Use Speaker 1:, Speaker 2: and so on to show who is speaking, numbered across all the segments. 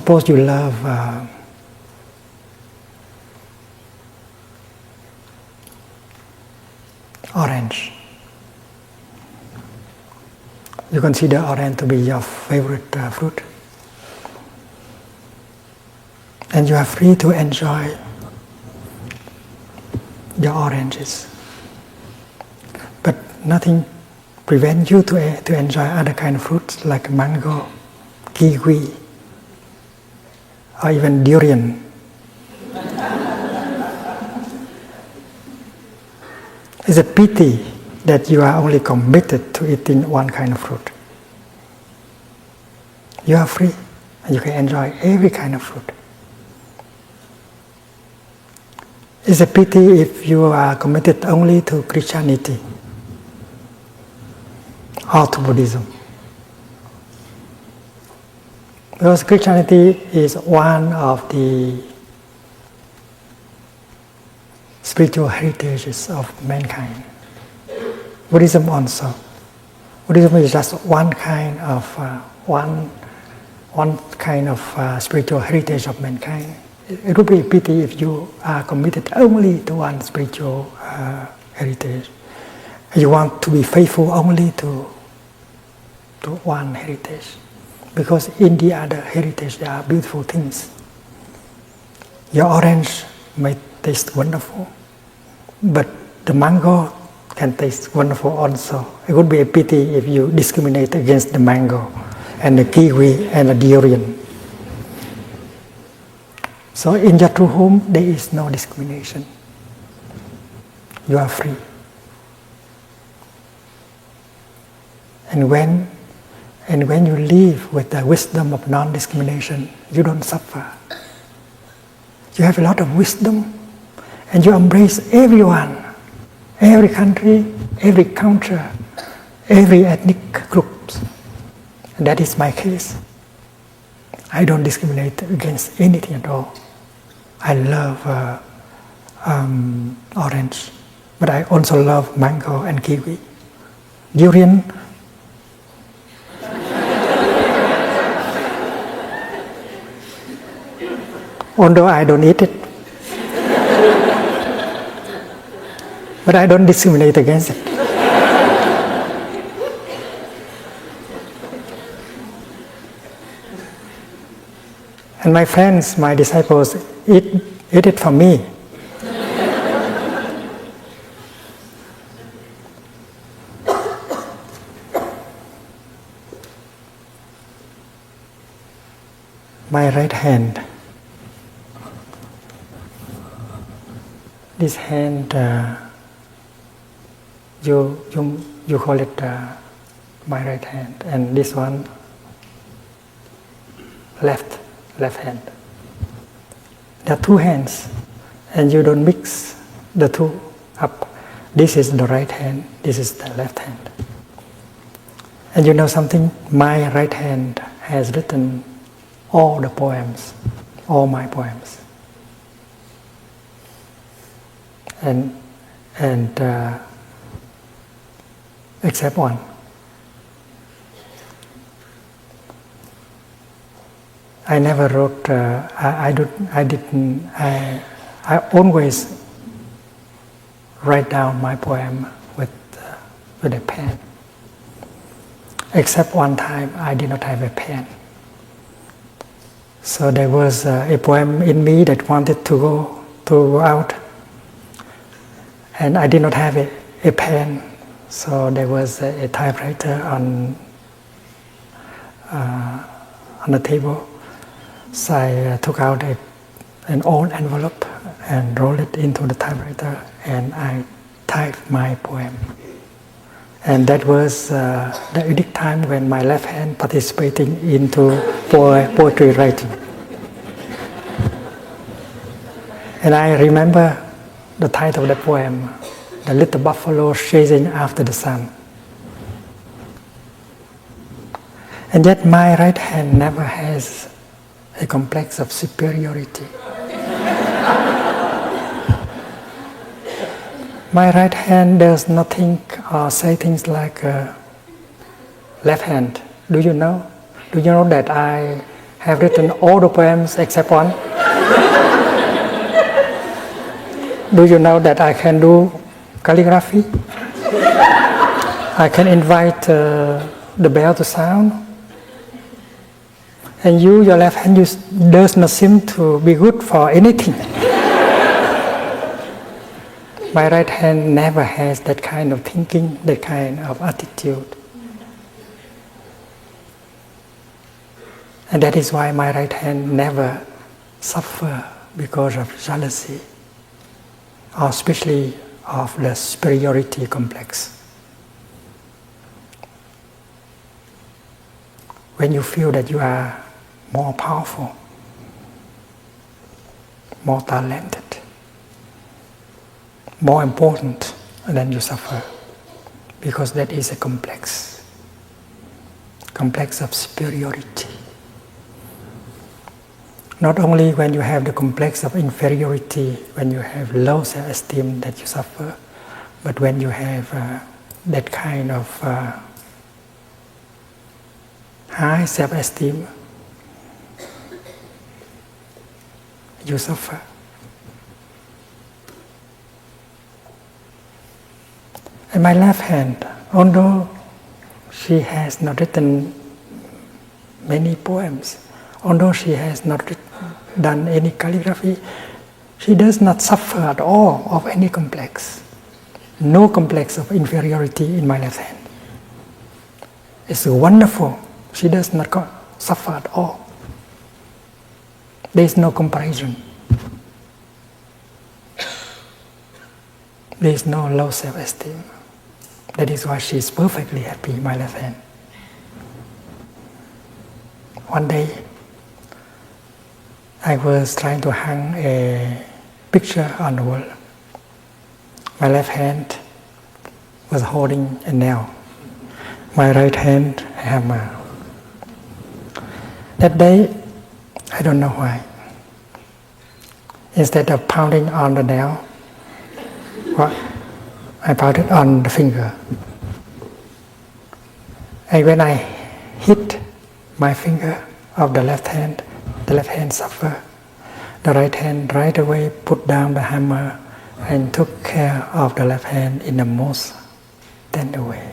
Speaker 1: Suppose you love orange. You consider orange to be your favorite fruit. And you are free to enjoy your oranges. But nothing prevents you to enjoy other kind of fruits like mango, kiwi, or even durian. It's a pity that you are only committed to eating one kind of fruit. You are free and you can enjoy every kind of fruit. It's a pity if you are committed only to Christianity or to Buddhism. Because Christianity is one of the spiritual heritages of mankind. Buddhism also. Buddhism is just one kind of spiritual heritage of mankind. It would be a pity if you are committed only to one spiritual heritage. You want to be faithful only to one heritage. Because in the other heritage there are beautiful things. Your orange may taste wonderful, but the mango can taste wonderful also. It would be a pity if you discriminate against the mango and the kiwi and the durian. So in your true home, there is no discrimination. You are free. And when you live with the wisdom of non-discrimination, you don't suffer. You have a lot of wisdom, and you embrace everyone, every country, every culture, every ethnic group. And that is my case. I don't discriminate against anything at all. I love orange, but I also love mango and kiwi. Durian, although I don't eat it, but I don't discriminate against it. And my friends, my disciples, eat it for me. My right hand. This hand, you call it my right hand, and this one left hand. There are two hands, and you don't mix the two up. This is the right hand, this is the left hand. And you know something? My right hand has written all the poems, all my poems. And except one. I never wrote. I always write down my poem with a pen. Except one time, I did not have a pen. So there was a poem in me that wanted to go out, and I did not have a pen. So there was a typewriter on the table. So I took out an old envelope and rolled it into the typewriter, and I typed my poem. And that was the unique time when my left hand participating into poetry writing. And I remember the title of the poem, "The Little Buffalo Chasing After the Sun." And yet my right hand never has a complex of superiority. My right hand does not think or say things like left hand. Do you know? Do you know that I have written all the poems except one. Do you know that I can do calligraphy? I can invite the bell to sound. And you, your left hand, does not seem to be good for anything. My right hand never has that kind of thinking, that kind of attitude. And that is why my right hand never suffer because of jealousy, or especially of the superiority complex. When you feel that you are more powerful, more talented, more important, then you suffer, because that is a complex of superiority. Not only when you have the complex of inferiority, when you have low self-esteem that you suffer, but when you have that kind of high self-esteem, you suffer. And my left hand, although she has not written many poems, although she has not done any calligraphy, she does not suffer at all of any complex. No complex of inferiority in my left hand. It's wonderful. She does not suffer at all. There is no comparison. There is no low self-esteem. That is why she is perfectly happy, my left hand. One day, I was trying to hang a picture on the wall. My left hand was holding a nail. My right hand, a hammer. That day, I don't know why. Instead of pounding on the nail, I pounded on the finger. And when I hit my finger of the left hand suffered. The right hand right away put down the hammer and took care of the left hand in the most tender way,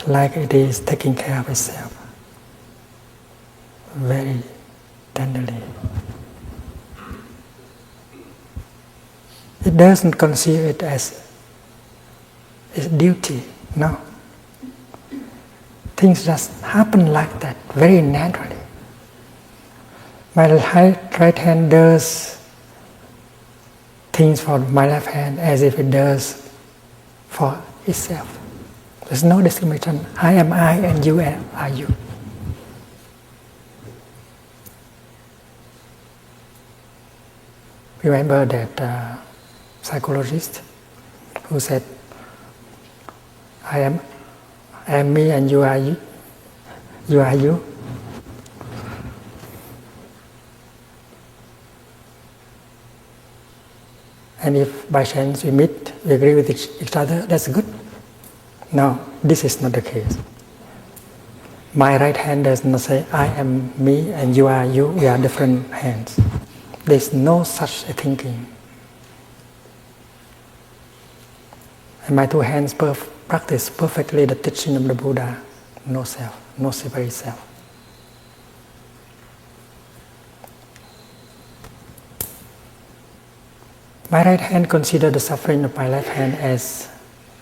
Speaker 1: like it is taking care of itself, very tenderly. It doesn't consider it as its duty, no. Things just happen like that, very naturally. My right hand does things for my left hand as if it does for itself. There's no discrimination. I am I and you are you. Remember that psychologist who said, I am me and you are you. You are you. And if by chance we meet, we agree with each other, that's good. No, this is not the case. My right hand does not say, I am me and you are you, we are different hands. There's no such a thinking. And my two hands practice perfectly the teaching of the Buddha. No self, no separate self. My right hand considers the suffering of my left hand as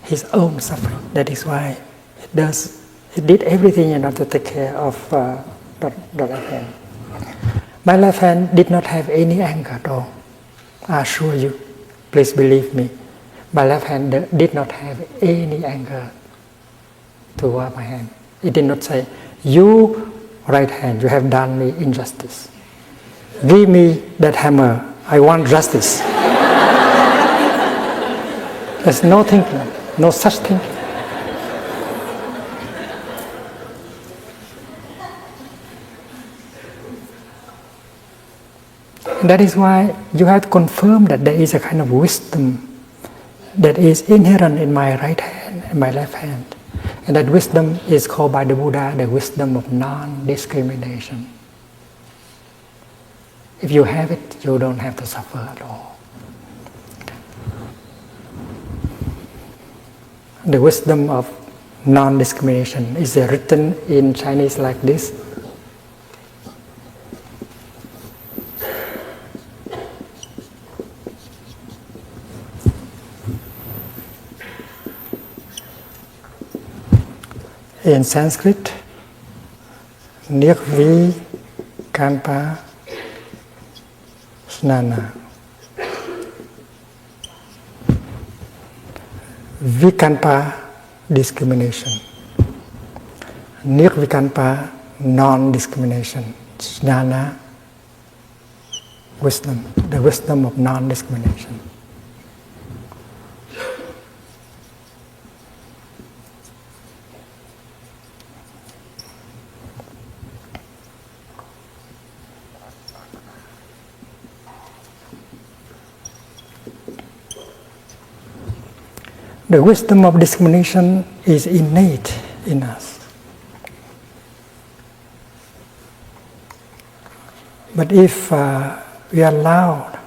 Speaker 1: his own suffering. That is why it did everything in order to take care of the left hand. My left hand did not have any anger at all. I assure you, please believe me. My left hand did not have any anger toward my hand. It did not say, you right hand, you have done me injustice. Give me that hammer, I want justice. There's no thinking, no such thinking. And that is why you have to confirm that there is a kind of wisdom that is inherent in my right hand and my left hand. And that wisdom is called by the Buddha the wisdom of non-discrimination. If you have it, you don't have to suffer at all. The wisdom of non-discrimination is written in Chinese like this. In Sanskrit, Nirvikalpa Snana. Vikalpa, discrimination. Nirvikalpa, non-discrimination. Jnana, wisdom, the wisdom of non-discrimination. The wisdom of discrimination is innate in us. But if we allow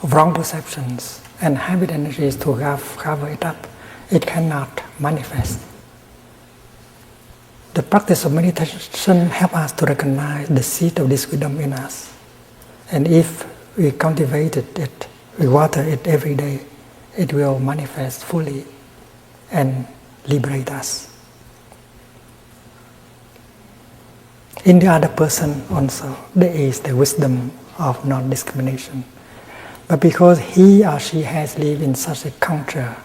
Speaker 1: wrong perceptions and habit energies to cover it up, it cannot manifest. The practice of meditation helps us to recognize the seed of this wisdom in us. And if we cultivate it, we water it every day, it will manifest fully and liberate us. In the other person also, there is the wisdom of non-discrimination. But because he or she has lived in such a culture,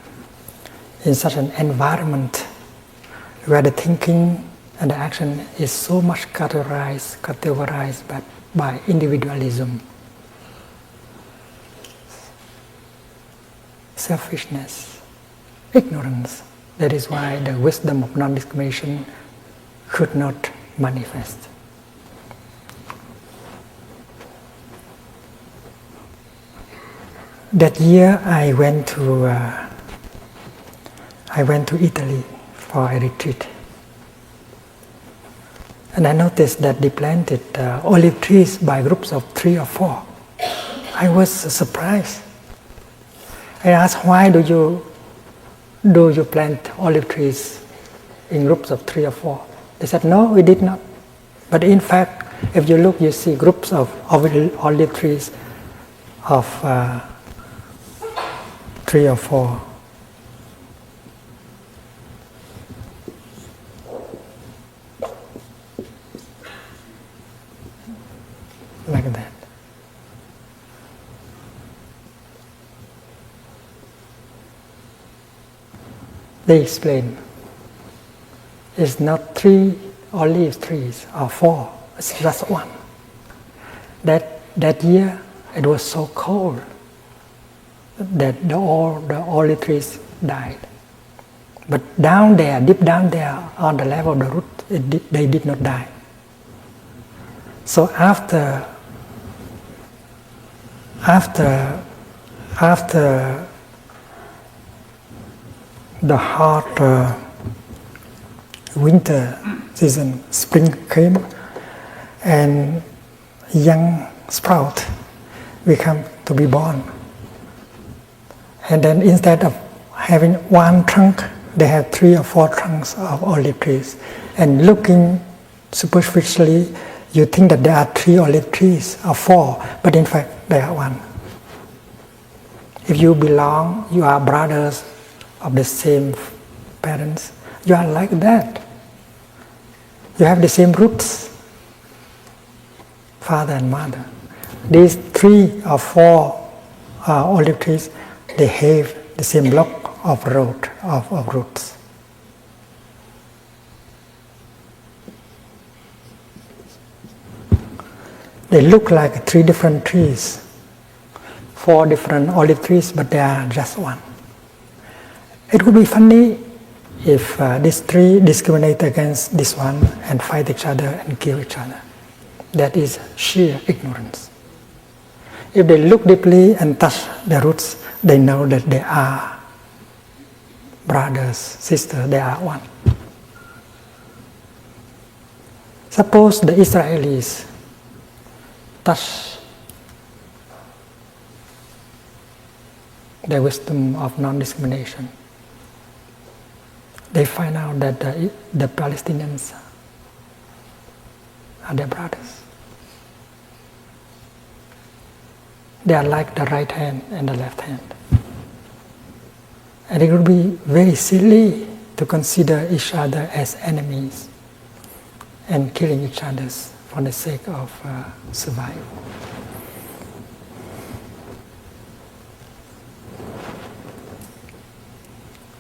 Speaker 1: in such an environment where the thinking and the action is so much categorized by individualism, selfishness, ignorance. That is why the wisdom of non-discrimination could not manifest. That year I went to Italy for a retreat. And I noticed that they planted olive trees by groups of 3 or 4. I was surprised. I asked, why do you plant olive trees in groups of 3 or 4? They said, no, we did not. But in fact, if you look, you see groups of olive trees of 3 or 4. Like that. They explain, it's not 3 olive trees or 4, it's just 1. That year it was so cold that all the olive trees died. But down there, deep down there, on the level of the root, they did not die. So after the hot winter season, spring came, and young sprout become to be born. And then instead of having 1 trunk, they have 3 or 4 trunks of olive trees. And looking superficially, you think that there are 3 olive trees or 4, but in fact there are 1. If you belong, you are brothers of the same parents, you are like that. You have the same roots, father and mother. These 3 or 4 olive trees, they have the same block of roots. They look like 3 different trees, 4 different olive trees, but they are just 1. It would be funny if these 3 discriminate against this one and fight each other and kill each other. That is sheer ignorance. If they look deeply and touch the roots, they know that they are brothers, sisters, they are one. Suppose the Israelis touch the wisdom of non-discrimination. They find out that the Palestinians are their brothers. They are like the right hand and the left hand. And it would be very silly to consider each other as enemies and killing each other for the sake of survival.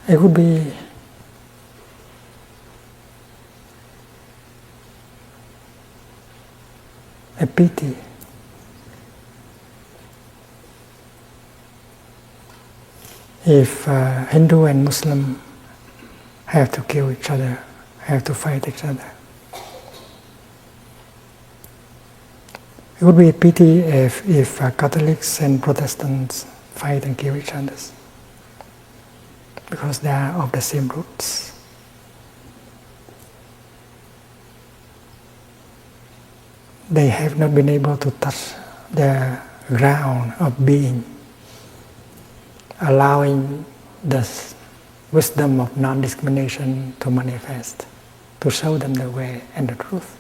Speaker 1: It would be a pity if Hindu and Muslim have to kill each other, have to fight each other. It would be a pity if Catholics and Protestants fight and kill each other, because they are of the same roots. They have not been able to touch the ground of being, allowing the wisdom of non-discrimination to manifest, to show them the way and the truth.